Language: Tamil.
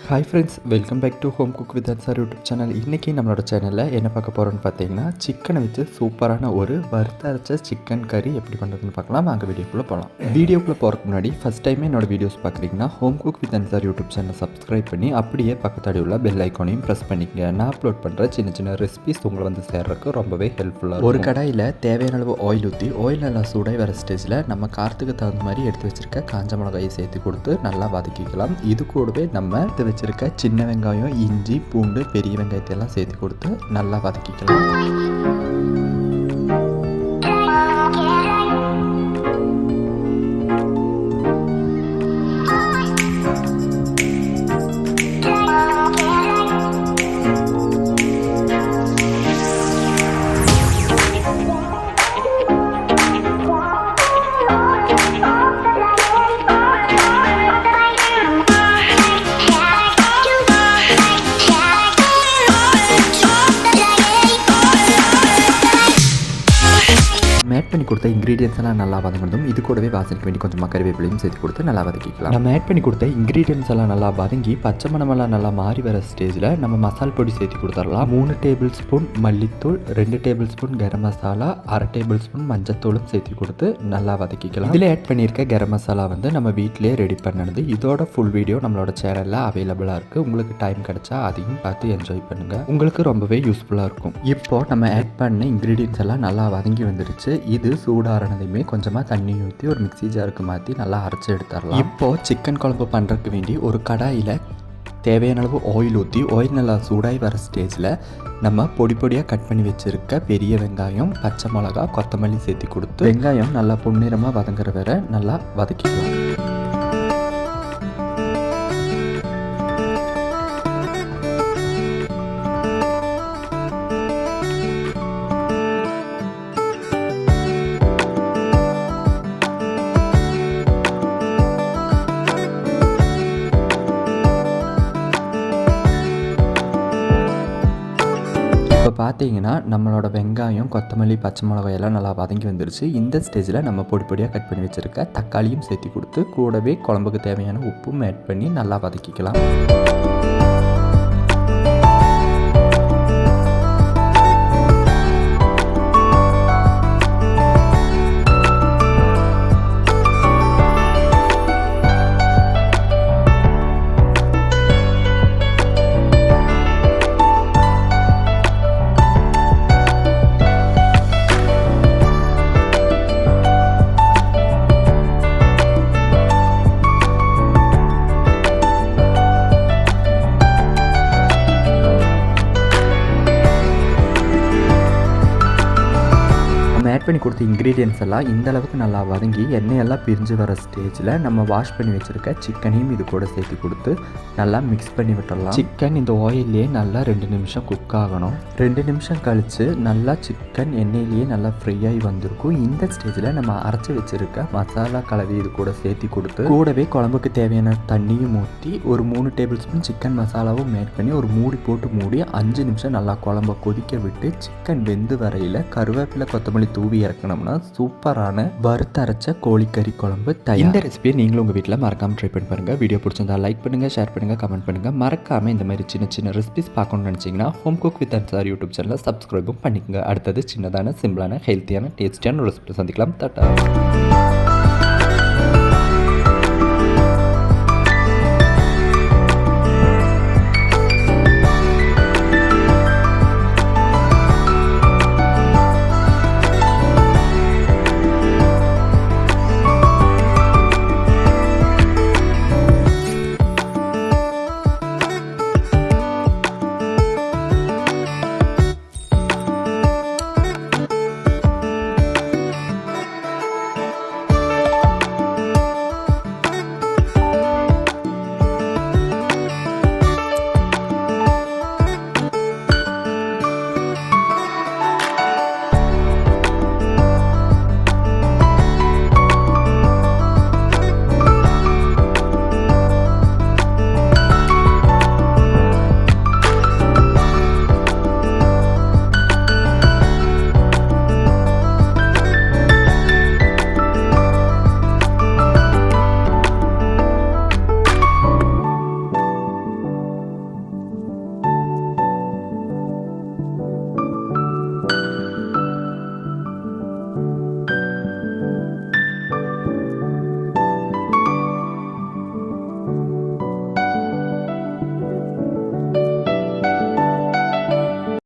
Hi friends, welcome back to home cook with sir YouTube channel. இன்றைக்கி நம்மளோட சேனலில் என்ன பார்க்க போகிறோன்னு பார்த்தீங்கன்னா, சிக்கனை வச்சு சூப்பரான ஒரு வறுத்தரைச்ச சிக்கன் கறி எப்படி பண்ணுறதுன்னு பார்க்கலாம். அங்கே வீடியோக்குள்ளே போகலாம். வீடியோக்குள்ளே போகிறதுக்கு முன்னாடி ஃபஸ்ட் டைமே என்னோட வீடியோஸ் பார்க்குறீங்கன்னா home cook with sir YouTube channel subscribe பண்ணி அப்படியே பக்கத்தாடி உள்ள பெல் ஐக்கானையும் ப்ரெஸ் பண்ணிக்கங்க. நான் அப்லோட் பண்ணுற சின்ன சின்ன ரெசிபிஸ் உங்களை வந்து சேர்றதுக்கு ரொம்பவே ஹெல்ப்ஃபுல்லாக. ஒரு கடாயில் தேவையான அளவு ஆயில் ஊற்றி ஆயில் நல்லா சூடாகி வர ஸ்டேஜில் நம்ம காரத்துக்கு தகுந்த மாதிரி எடுத்து வச்சுருக்க காஞ்ச மிளகாயை சேர்த்து கொடுத்து நல்லா வதக்கிக்கலாம். இது கூடவே நம்ம வச்சிருக்க சின்ன வெங்காயம், இஞ்சி, பூண்டு, பெரிய வெங்காயத்தை எல்லாம் சேர்த்து கொடுத்து நல்லா வதக்கிக்கலாம். ஆட் பண்ணி கொடுத்த இன்க்ரீடியன்ஸ் எல்லாம் நல்லா வதங்கணும். இது கூடவே வாசனைக்கு வேண்டி கொஞ்சமாக கறிவேப்பிலையும் சேர்த்து கொடுத்து நல்லா வதக்கிக்கலாம். நம்ம ஆட் பண்ணி கொடுத்த இன்க்ரீடியன்ஸ் எல்லாம் நல்லா வதங்கி பச்சை மணமெல்லாம் நல்லா மாறி வர ஸ்டேஜில் நம்ம மசால் பொடி சேர்த்து கொடுத்துடலாம். 3 டேபிள் ஸ்பூன் மல்லித்தூள், 2 table spoon garam masala, 1/2 table spoon மஞ்சத்தூளும் சேர்த்து கொடுத்து நல்லா வதக்கிக்கலாம். இதில் ஆட் பண்ணியிருக்க கரம் மசாலா வந்து நம்ம வீட்டிலே ரெடி பண்ணது. இதோட ஃபுல் வீடியோ நம்மளோட சேனலில் அவைலபிளாக இருக்குது. உங்களுக்கு டைம் கிடைச்சா அதையும் பார்த்து என்ஜாய் பண்ணுங்கள். உங்களுக்கு ரொம்பவே யூஸ்ஃபுல்லாக இருக்கும். இப்போ நம்ம ஆட் பண்ண இன்க்ரீடியன்ஸ் எல்லாம் நல்லா வதங்கி வந்துருச்சு. இது சூடானதையுமே கொஞ்சமாக தண்ணி ஊற்றி ஒரு மிக்ஸி ஜாருக்கு மாற்றி நல்லா அரைச்சி எடுத்துடலாம். இப்போது சிக்கன் குழம்பு பண்ணுறதுக்கு வேண்டி ஒரு கடாயில் தேவையான அளவு ஆயில் ஊற்றி ஆயில் நல்லா சூடாகி வர ஸ்டேஜில் நம்ம பொடி பொடியாக கட் பண்ணி வச்சுருக்க பெரிய வெங்காயம், பச்சை மிளகா, கொத்தமல்லி சேர்த்து கொடுத்து வெங்காயம் நல்லா பொன்னிறமாக வதங்குற வரை நல்லா வதக்கிக்கலாம். இப்போ பார்த்தீங்கன்னா நம்மளோட வெங்காயம், கொத்தமல்லி, பச்சை மிளகாயெல்லாம் நல்லா வதங்கி வந்துருச்சு. இந்த ஸ்டேஜில் நம்ம பொடி பொடியாக கட் பண்ணி வச்சுருக்க தக்காளியும் சேர்த்து கொடுத்து கூடவே குழம்புக்கு தேவையான உப்பும் ஆட் பண்ணி நல்லா வதக்கிக்கலாம். ஆட் பண்ணி கொடுத்த இன்க்ரீடியன்ஸ் எல்லாம் இந்த அளவுக்கு நல்லா வதங்கி எண்ணெயெல்லாம் பிரிஞ்சு வர ஸ்டேஜில் நம்ம வாஷ் பண்ணி வச்சுருக்க சிக்கனையும் இது கூட சேர்த்து கொடுத்து நல்லா மிக்ஸ் பண்ணி விட்டுடலாம். சிக்கன் இந்த ஆயிலே நல்லா 2 நிமிஷம் குக் ஆகணும். 2 நிமிஷம் கழித்து நல்லா சிக்கன் எண்ணெயிலேயே நல்லா ஃப்ரை ஆகி வந்திருக்கும். இந்த ஸ்டேஜில் நம்ம அரைச்சி வச்சுருக்க மசாலா கலவை இது கூட சேர்த்து கொடுத்து கூடவே குழம்புக்கு தேவையான தண்ணியும் ஊற்றி ஒரு 3 டேபிள் ஸ்பூன் சிக்கன் மசாலாவும் ஆட் பண்ணி ஒரு மூடி போட்டு மூடி 5 நிமிஷம் நல்லா குழம்ப கொதிக்க விட்டு சிக்கன் வெந்து வரையில் கருவேப்பிலை, கொத்தமல்லி தூவி இறக்கணும்னா சூப்பரான வறுத்தரைச்ச கோழிக்கறி குழம்பு தயார். இந்த ரெசிபியை நீங்களும் உங்கள் வீட்டில் மறக்காமல் ட்ரை பண்ணி பாருங்கள். வீடியோ பிடிச்சிருந்தா லைக் பண்ணுங்கள், ஷேர் பண்ணுங்கள், கமெண்ட் பண்ணுங்கள். மறக்காமல் இந்த மாதிரி சின்ன சின்ன ரெசிபிஸ் பார்க்கணும்னு நினச்சிங்கன்னா home cook with sir YouTube சேனலை சப்ஸ்கிரைபும் பண்ணிக்கோங்க. அடுத்தது சின்னதான சிம்பிளான ஹெல்த்தியான டேஸ்டியான ரெசிபி சந்திக்கலாம். தட்டா.